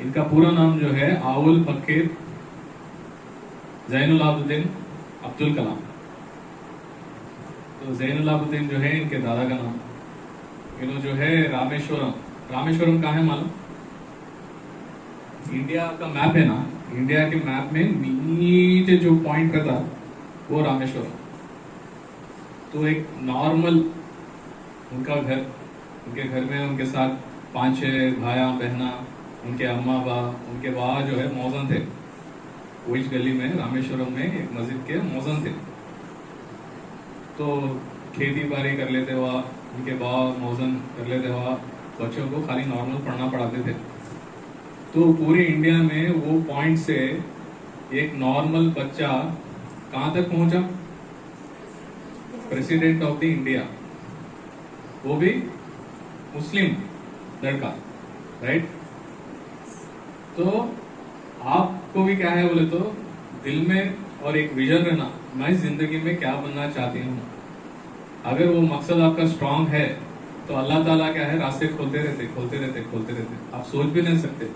इनका पूरा नाम जो है आउल फकीर जैनुल आबदीन अब्दुल कलाम। तो जैनुल आबदीन जो है इनके दादा का नाम। इन्हों जो है रामेश्वरम, रामेश्वरम कहाँ है मालूम? इंडिया का मैप है ना, इंडिया के मैप में नीचे जो पॉइंट रहता वो रामेश्वरम। तो एक नॉर्मल उनका घर, उनके घर में उनके साथ 5-6 भाया बहना, उनके अम्मा बा, उनके बाबा जो है मौजन थे। वही गली में रामेश्वरम में एक मस्जिद के मौजन थे। तो खेती बाड़ी कर लेते हुआ उनके बाबा मौजन कर लेते हुआ बच्चों को खाली नॉर्मल पढ़ना पढ़ाते थे। तो पूरे इंडिया में वो पॉइंट से एक नॉर्मल बच्चा कहां तक पहुंचा? प्रेसिडेंट ऑफ द इंडिया, वो भी मुस्लिम लड़का, राइट? तो आपको भी क्या है बोले तो दिल में और एक विजन रहना, मैं जिंदगी में क्या बनना चाहती हूँ। अगर वो मकसद आपका स्ट्रांग है तो अल्लाह ताला क्या है, रास्ते खोलते रहते खोलते रहते खोलते रहते। आप सोच भी नहीं सकते।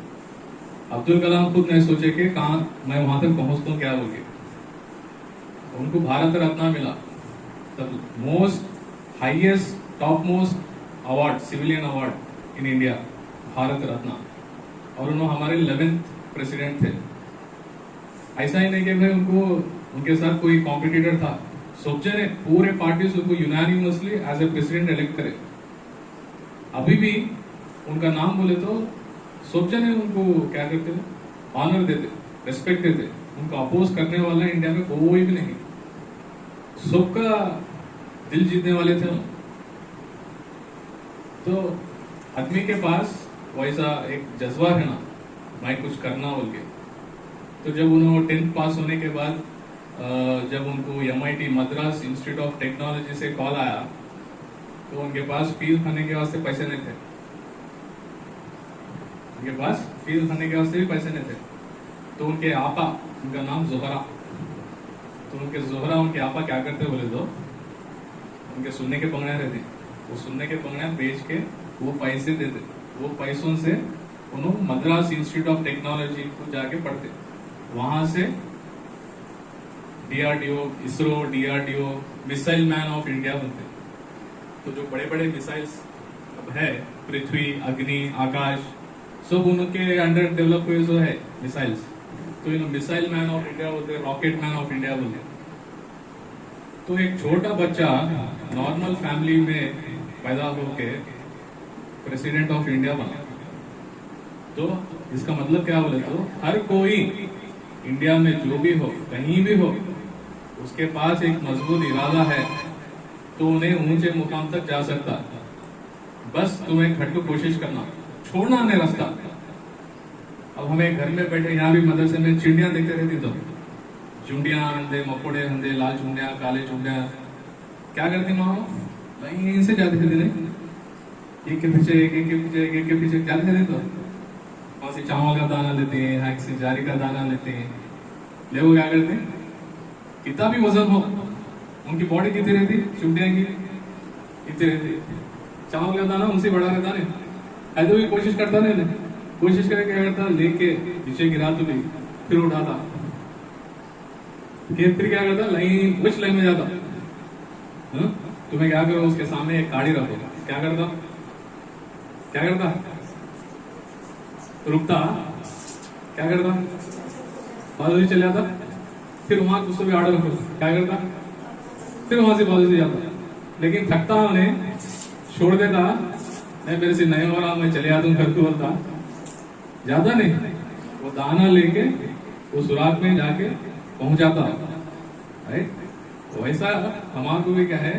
अब्दुल कलाम खुद नहीं सोचे कि कहा मैं वहां तक पहुंचता हूँ क्या बोलिए। उनको भारत रत्न मिला, तब most highest top most award, civilian award in India, Bharat Ratna. और उन्होंने हमारे 11th प्रेसिडेंट थे। ऐसा ही नहीं कि भाई उनको उनके साथ कोई कॉम्पिटिटर था, सोचे ने पूरे पार्टी उनको unanimously as a president elect करे। अभी भी उनका नाम बोले तो सब जने उनको क्या करते थे, ऑनर देते, रेस्पेक्ट देते। उनको अपोज करने वाला इंडिया में कोई भी नहीं, सबका दिल जीतने वाले थे। तो आदमी के पास वैसा एक जज्बा है ना, मैं कुछ करना बोल के। तो जब उन्होंने 10th पास होने के बाद जब उनको MIT Madras institute of technology से कॉल आया, तो उनके पास फीस भरने के वास्ते पैसे नहीं थे। उनके पास फीस भरने के वास्ते भी पैसे नहीं थे। तो उनके आपा, उनका नाम जोहरा, तो उनके जोहरा उनके आपा क्या करते बोले तो उनके सुनने के पंगड़ियां रहते, वो सुनने के पंगड़ियां बेच के वो पैसे देते। वो पैसों से उन्होंने मद्रास इंस्टीट्यूट ऑफ टेक्नोलॉजी को जाके पढ़ते। वहां से DRDO, ISRO, DRDO, missile man of India बनते। तो जो बड़े बड़े मिसाइल्स अब है, पृथ्वी, अग्नि, आकाश, सब उनके अंडर डेवलप हुए जो है मिसाइल्स। तो इन्हें मिसाइल मैन ऑफ इंडिया बोलते, रॉकेट मैन ऑफ इंडिया बोलते। तो एक छोटा बच्चा नॉर्मल फैमिली में पैदा होके प्रेसिडेंट ऑफ इंडिया बना। तो इसका मतलब क्या बोले तो हर कोई इंडिया में जो भी हो, कहीं भी हो, उसके पास एक मजबूत इरादा है तो उन्हें ऊंचे मुकाम तक जा सकता। बस तुम्हें खट को कोशिश करना, छोड़ना नहीं रास्ता। अब हमें घर में बैठे यहाँ भी मदरसे में चिड़ियां देखते रहती, तो चुंडियां अंधे, मकोड़े अंधे, लाल चुंडियां, काले चुंडियां क्या करती माँ? लाइन से जाते थे, नहीं एक के पीछे एक, एक के पीछे एक, एक के पीछे जाते थे। तो वहां से चावल का दाना लेते हैं, यहाँ से जारी का दाना लेते हैं। ले वो क्या करते हैं, कितना भी वजन हो, उनकी बॉडी कितनी रहती, चुंडियां की कितनी रहती, चावल का दाना उनसे बड़ा रहता नहीं। ऐसे भी कोशिश करता नहीं, कोशिश करके क्या करता, लेके नीचे गिरा तो भी फिर उठाता, फिर क्या करता, लाइन उस लाइन में जाता। तुम्हें क्या करो, उसके सामने एक गाड़ी रखो, क्या करता, क्या करता, रुकता, क्या करता, बाजू से चले जाता, फिर वहां उसको भी आर्डर रखो, क्या करता, फिर वहां से बाजू से जाता। लेकिन थकता उन्हें छोड़ देता, मैं मेरे से नहीं हो रहा, मैं चले आता हूँ घर को, बोलता ज्यादा नहीं, वो दाना लेके वो सुराख में जाके पहुंचाता है। वैसा हमारे को भी क्या है,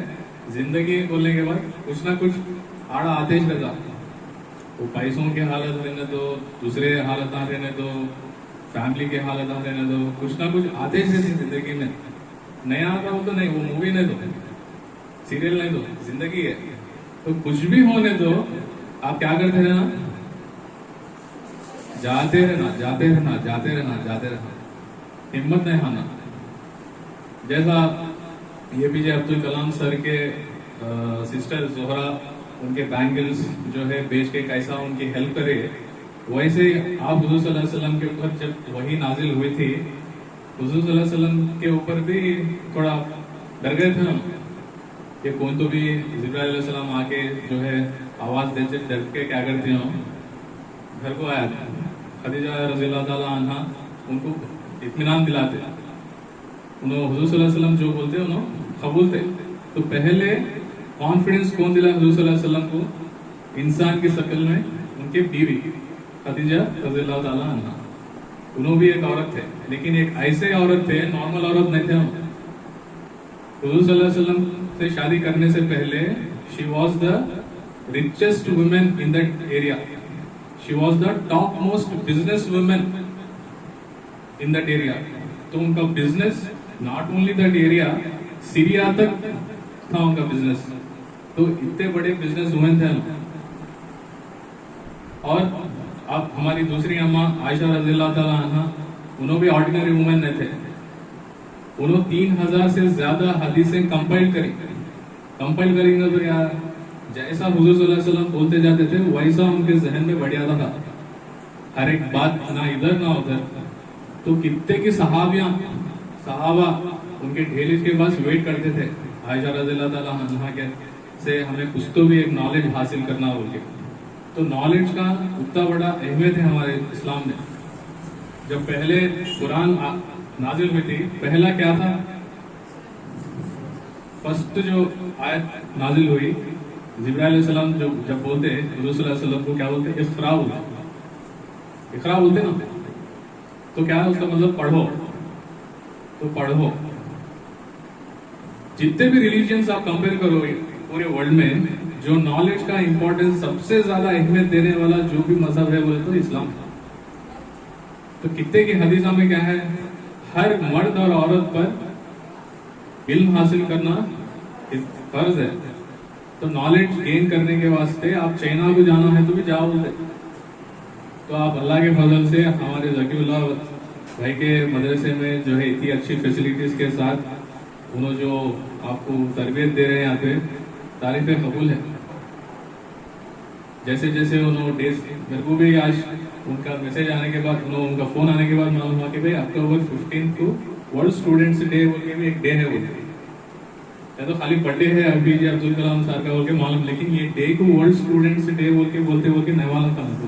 जिंदगी बोलने के बाद कुछ ना कुछ आड़ा आते ही रहता। वो पैसों के हालत रहने दो, दूसरे हालत आ रहने दो, फैमिली के हालत आ रहने दो, कुछ ना कुछ आते ही रहते जिंदगी में। नया आता हो तो नहीं, वो मूवी नहीं दो, सीरियल नहीं दो, जिंदगी है। तो कुछ भी होने दो, आप क्या करते रहना, जाते रहना, जाते रहना, जाते रहना, जाते रहना, हिम्मत नहीं हारना। जैसा APJ अब्दुल कलाम सर के सिस्टर जोहरा उनके बैंगल्स जो है बेच के कैसा उनकी हेल्प करे, वैसे आप हुजूर सल्लल्लाहु अलैहि वसल्लम के ऊपर जब वही नाजिल हुई थी, हुजूर सल्लल्लाहु अलैहि वसल्लम के ऊपर भी थोड़ा डर गए थे हम कि कौन तो भी जिब्राइल अलैहिस्सलाम आके जो है आवाज देते डर के क्या करते हो, घर को आया था खदीजा रज़ियल्लाहु ताला अन्हा उनको इत्मीनान दिलाते, उन्होंने हुजूर सल्लल्लाहु अलैहि वसल्लम जो बोलते हैं उन्होंने कबूल थे। तो पहले कॉन्फिडेंस कौन दिला हुजूर सल्लल्लाहु अलैहि वसल्लम को? इंसान की शक्ल में उनकी बीवी खदीजा रज़ियल्लाहु ताला अन्हा, उन्होंने भी एक औरत थे, लेकिन एक ऐसे औरत थे, नॉर्मल औरत नहीं थे। हुजूर सल्लल्लाहु अलैहि वसल्लम से शादी करने से पहले she was the richest woman in that area. She was the topmost business woman in that area. तो उनका business not only that area, Syria तक था उनका बिजनेस। तो इतने बड़े बिजनेस वुमेन थे। और अब हमारी दूसरी अम्मा आयशा रज़ियल्लाहु ताला अन्हा, उन्होंने भी ऑर्डिनरी वुमेन नहीं थे। उन्होंने 3000 से ज्यादा हदीसें कंपाइल करेंगे तो यार जैसा हुजूर सल्लल्लाहु अलैहि वसल्लम बोलते जाते थे वैसा उनके जहन में बढ़ जाता था, हर एक बात ना इधर ना उधर। तो कितने की सहाबा उनके ढेले के पास वेट करते थे आयशा रज़ियल्लाहु ताला अन्हा के से हमें कुछ तो भी एक नॉलेज हासिल करना बोल के। तो नॉलेज का उतना बड़ा अहमियत है हमारे इस्लाम में। जब पहले कुरान नाजिल हुई थी, पहला क्या था? फर्स्ट जो आयत नाजिल हुई, जिब्राइल अलैहिस्सलाम जो जब बोलते हुजूर सल्लल्लाहु अलैहि वसल्लम को क्या बोलते? इक़रा बोलते ना। तो क्या है उसका मतलब? पढ़ो। तो पढ़ो। जितने भी रिलीजियंस आप कंपेयर करोगे पूरे वर्ल्ड में, जो नॉलेज का इंपॉर्टेंस सबसे ज्यादा अहमियत देने वाला जो भी मजहब है बोले तो इस्लाम। तो कितने की हदीसा में क्या है? हर मर्द और औरत पर इल्म हासिल करना फर्ज है। तो नॉलेज गेन करने के वास्ते आप चाइना को जाना है तो भी जाओ बोलते। तो आप अल्लाह के फजल से हमारे ज़कीउल्लाह भाई के मदरसे में जो है इतनी अच्छी फैसिलिटीज के साथ उन्होंने जो आपको तरबियत दे रहे हैं यहाँ पे, तारीफ़ कबूल है। जैसे जैसे उन्होंने डेज, मेरे को भी आज उनका मैसेज आने के बाद, उनका फोन आने के बाद मालूम हुआ कि भाई अक्टूबर 15 को वर्ल्ड स्टूडेंट्स डे बोल के भी एक डे है बोलते। या तो खाली बर्थडे है APJ अब्दुल कलाम सर का बोल के मालूम, लेकिन ये डे को वर्ल्ड स्टूडेंट्स डे बोल के बोलते नहीं मालूम था मुझे।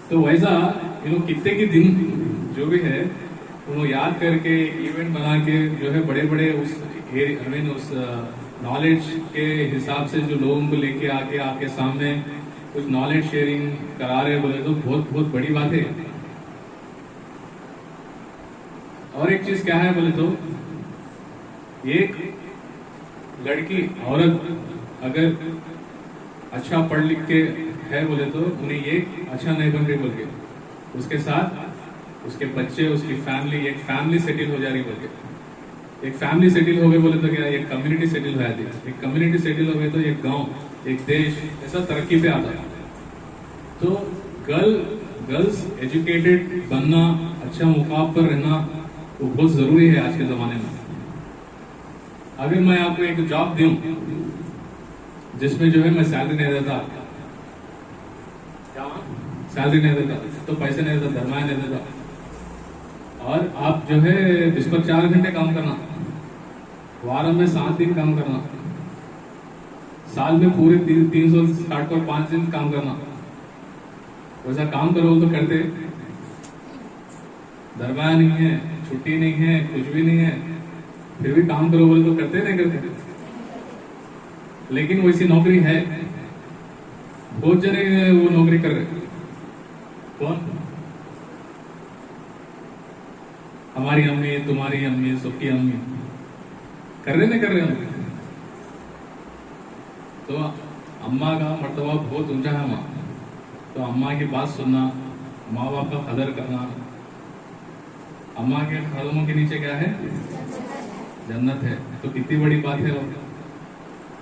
तो वैसा कितने के दिन जो भी है उन्होंने याद करके इवेंट बना के जो है बड़े बड़े उस नॉलेज के हिसाब से जो लोगों को लेके आके आपके सामने कुछ नॉलेज शेयरिंग करा रहे बोले तो बहुत बहुत बड़ी बात है। और एक चीज क्या है बोले तो, एक लड़की औरत अगर अच्छा पढ़ लिख के है बोले तो उन्हें ये अच्छा नहीं बन रही बोल के, उसके साथ उसके बच्चे, उसकी फैमिली, एक फैमिली सेटल हो जा रही बोल के। एक फैमिली सेटल हो गए बोले तो क्या, एक कम्युनिटी सेटल हो जाती है। एक कम्युनिटी सेटल हो गए तो एक गांव, एक देश ऐसा तरक्की पे आता है। तो गर्ल्स एजुकेटेड बनना, अच्छा मुकाम पर रहना वो बहुत जरूरी है आज के जमाने में। अगर मैं आपको एक जॉब दूं जिसमें जो है मैं सैलरी नहीं देता, सैलरी नहीं देता तो पैसे नहीं देता, दरमाया नहीं देता, और आप जो है इस पर 4 घंटे काम करना, वार में 7 दिन काम करना, साल में पूरे 360 पर 5 दिन काम करना, वैसा काम करो तो करते, दरमाया नहीं है, छुट्टी नहीं है, कुछ भी नहीं है, फिर भी काम करो बोले तो करते नहीं करते। लेकिन वैसी नौकरी है, बहुत जने वो नौकरी कर रहे। कौन? हमारी अम्मी, तुम्हारी अम्मी, सबकी अम्मी कर रहे नहीं कर रहे। तो अम्मा का मर्तबा बहुत ऊंचा है माँ। तो अम्मा की बात सुनना, माँ बाप का कदर करना। अम्मा के कदमों के नीचे क्या है? जन्नत है। तो कितनी बड़ी बात है।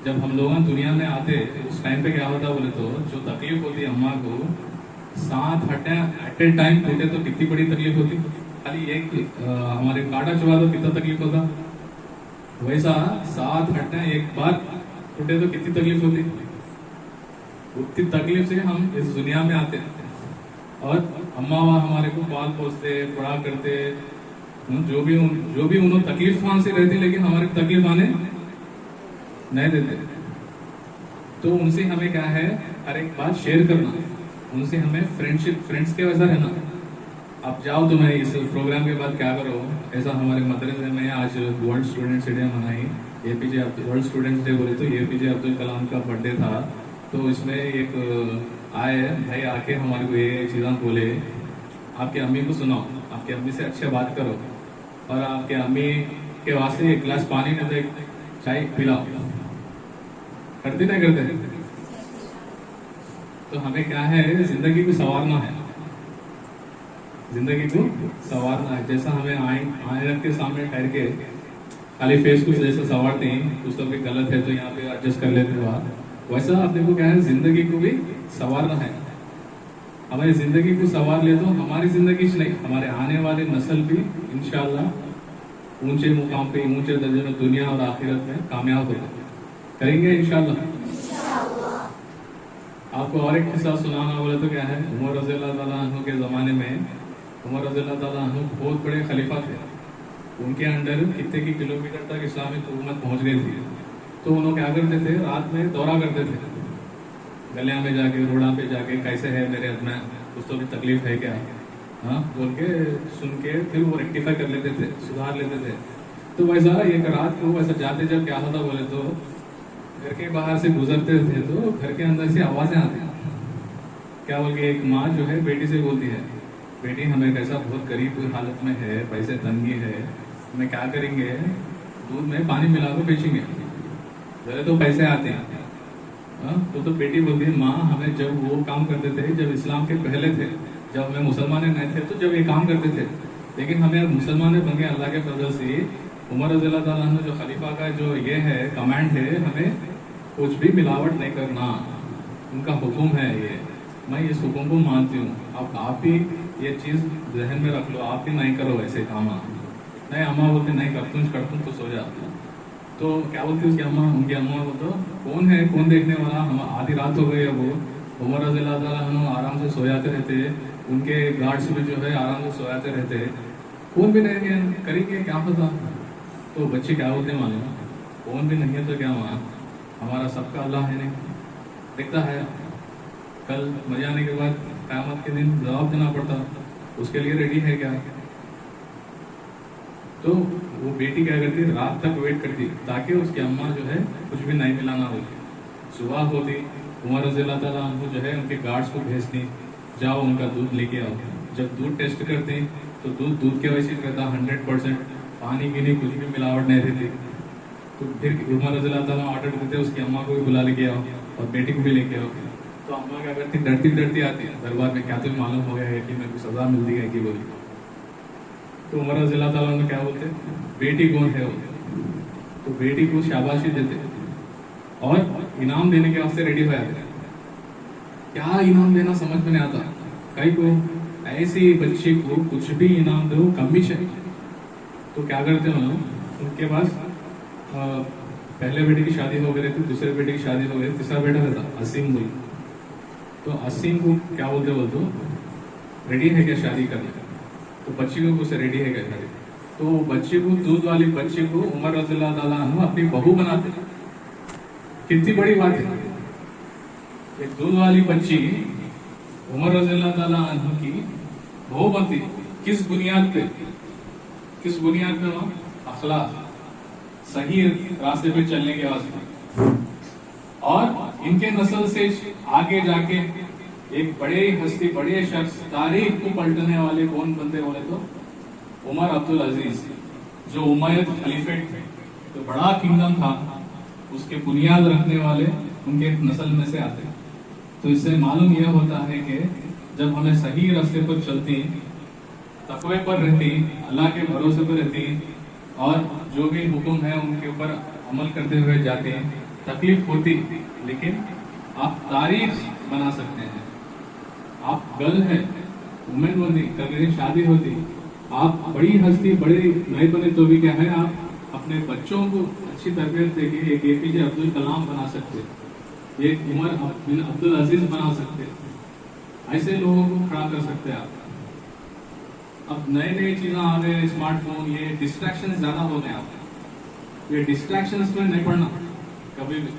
जब हम लोग दुनिया में आते उस टाइम पे क्या होता बोले तो, जो तकलीफ होती अम्मा को, 7 हड्डियां एट ए टाइम टूटे तो कितनी बड़ी तकलीफ होती। खाली एक हमारे कांटा चुभा तो कितना तकलीफ होता, वैसा 7 हड्डियां एक बार टूटे तो कितनी तकलीफ होती। उतनी तकलीफ से हम इस दुनिया में आते हैं। और अम्मा वहाँ हमारे को पाल पोसते पढ़ा करते, जो भी उन्होंने तकलीफ आने से रहती, लेकिन हमारे तकलीफ आने नहीं देते। तो उनसे हमें क्या है, हर एक बात शेयर करना, उनसे हमें फ्रेंड्स के वैसा रहना। आप जाओ तो मैं इस प्रोग्राम के बाद क्या करो, ऐसा हमारे मदरसे में आज वर्ल्ड स्टूडेंट्स डे मनाई, एपीजे वर्ल्ड स्टूडेंट्स डे बोले तो एपीजे अब्दुल कलाम का बर्थडे था। तो इसमें एक आए भाई आके हमारे को ये चीज़ें बोले, आपके अम्मी को सुनाओ, आपके अम्मी से अच्छे बात करो, और आपके अम्मी के वास्ते एक गिलास पानी में तो एक चाय पिलाओ। करते नहीं करते? तो हमें क्या है, जिंदगी को संवारना है, जिंदगी को संवारना है। जैसा हमें आईना के सामने ठहर के खाली फेस को जैसे संवारते हैं, कुछ तो भी गलत है तो यहाँ पे एडजस्ट कर लेते हो आप, वैसा अपने को क्या है, जिंदगी को भी संवारना है। हमारी जिंदगी को संवार ले तो हमारी जिंदगी से नहीं, हमारे आने वाले नस्ल भी इंशाल्लाह ऊंचे मुकाम पे, ऊंचे दर्जे में दुनिया और आखिरत में कामयाब होते करेंगे इंशाल्लाह। आपको और एक किस्सा सुनाना बोले तो क्या है, उमर रज़ी अल्लाह ताला अन्हु के ज़माने में, उमर रज़ी अल्लाह ताला अन्हु बहुत बड़े खलीफा थे। उनके अंडर कितने की किलोमीटर तक इस्लामिक हुकूमत पहुंच गई थी। तो उन्होंने क्या करते थे, रात में दौरा करते थे, गलिया में जाके, रोड़ा पे जाके, कैसे है मेरे में कुछ तो भी तकलीफ है क्या, हाँ बोल के सुन के फिर वो रेक्टिफाई कर लेते थे, सुधार लेते थे। तो वैसा एक रात को वैसा जाते जब क्या होता बोले तो, घर के बाहर से गुजरते थे तो घर के अंदर से आवाजें आती, क्या बोल के एक माँ जो है बेटी से बोलती है, बेटी हमें कैसा बहुत गरीब हालत में है, पैसे तंगी है, हमें क्या करेंगे, दूध में पानी मिला कर बेचेंगे, जरा तो पैसे आते हैं। तो बेटी बोलती है, माँ हमें जब वो काम करते थे, जब इस्लाम के पहले थे, जब हमें मुसलमान नहीं थे, तो जब ये काम करते थे, लेकिन हमें मुसलमान बन गए अल्लाह के फजल से। उमर रज़ी अल्लाह ताला अन्हु जो खलीफा का जो ये है कमांड है, हमें कुछ भी मिलावट नहीं करना, उनका हुक्म है ये, मैं इस हुक्म को मानती हूँ। अब आप ही ये चीज़ जहन में रख लो, आप ही नहीं करो ऐसे काम। नहीं, अम्मा बोलते नहीं करतूँ तो सो जा। तो क्या बोलती उसकी अम्मा, उनकी अम्मा बोलते कौन है, कौन देखने वाला, हम आधी रात हो गई है। वो उमर रज़ी अल्लाह ताला अन्हु आराम से सो जाते रहते, उनके गार्ड्स भी जो है आराम से सो जाते रहते, कौन भी नहीं करेंगे क्या पता। तो बच्चे क्या होते मालूम, कौन भी नहीं है तो क्या वहाँ, हमारा सबका अल्लाह है नहीं देखता है। कल मर जाने के बाद क़यामत के दिन जवाब देना पड़ता, उसके लिए रेडी है क्या। तो वो बेटी क्या करती, रात तक वेट करती ताकि उसकी अम्मा जो है कुछ भी नहीं मिलाना होती। सुबह होती, उमर रज़ी अल्लाह ताला अन्हु जो है उनके गार्ड्स को भेजती, जाओ उनका दूध लेके आओ। जब दूध टेस्ट करते तो दूध के वैसे रहता 100%, पानी की नहीं, कुछ भी मिलावट नहीं रहती। तो फिर उमर रज़ी अल्लाह ताला ऑर्डर देते, उसकी अम्मा को भी बुला लेके आओ और बेटी को भी लेके आओ। तो अम्मा क्या करती, डरती आती है दरबार में, क्या तुम्हें मालूम हो गया है कि मेरे को सजा मिलती है कि बोली। तो उमर रज़ी अल्लाह ताला ने क्या बोलते, बेटी कौन है वो, तो बेटी को शाबाशी देते और इनाम देने के वास्ते रेडी हो जाते। क्या इनाम देना समझ में नहीं आता कई को, ऐसे बच्चे को कुछ भी इनाम दो कम ही चाहिए। तो क्या करते हो ना, उनके पास पहले बेटे की शादी हो गई थी, दूसरे बेटे की शादी हो गई, तीसरा बेटा था असीम बोल। तो असीम को क्या बोलते रेडी है क्या शादी करने, तो बच्ची को कुछ रेडी है क्या शादी। तो बच्चे को, दूध वाली बच्चे को उमर रज़ी अल्लाह ताला अन्हु अपनी बहू बनाते, कितनी बड़ी बात है। एक दूध वाली बच्ची उमर रज़ी अल्लाह ताला अन्हु की बहू बनती, किस बुनियाद पे, किस बुनियाद पे वहाँ, अखलाक, सही रास्ते पे चलने के वास्ते। और इनके नस्ल से आगे जाके एक बड़े हस्ती, बड़े शख्स, तारीख को पलटने वाले कौन बनते बोले तो उमर अब्दुल अजीज, जो उमय्यद खलीफेट थे, तो बड़ा किंगडम था, उसके बुनियाद रखने वाले उनके नस्ल में से आते। तो इससे मालूम यह होता है कि जब हमें सही रास्ते पर चलती, तकवे पर रहती, अल्लाह के भरोसे पर रहती और जो भी हुक्म है उनके ऊपर अमल करते हुए जाते हैं, तकलीफ होती लेकिन आप तारीख बना सकते हैं। आप गर्ल है, वुमेन बनी, कभी शादी होती, आप बड़ी हस्ती, बड़े नहीं बने तो भी क्या है, आप अपने बच्चों को अच्छी तरबियत देके एक एपीजे अब्दुल कलाम बना सकते, एक उमर बिन अब्दुल अजीज बना सकते। ऐसे लोगों को खड़ा कर सकते हैं आप। अब नए नए चीजें आ रहे हैं, स्मार्टफोन, ये डिस्ट्रैक्शन ज्यादा हो गए आप। ये डिस्ट्रैक्शंस में नहीं पड़ना कभी भी।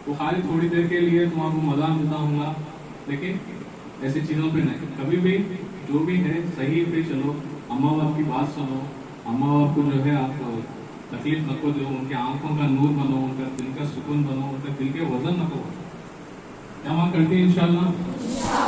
वो खाली थोड़ी देर के लिए तुम्हारा मजा मिलता होगा, लेकिन ऐसी चीजों पे नहीं। कभी भी जो भी है सही पे चलो, अम्मा बाप की बात सुनो, अम्मा बाप को जो है आप तकलीफ नको दो, उनकी आंखों का नूर बनो, उनका दिल का सुकून बनो, उनका दिल के वजन नको। क्या मांग करती है इंशाल्लाह।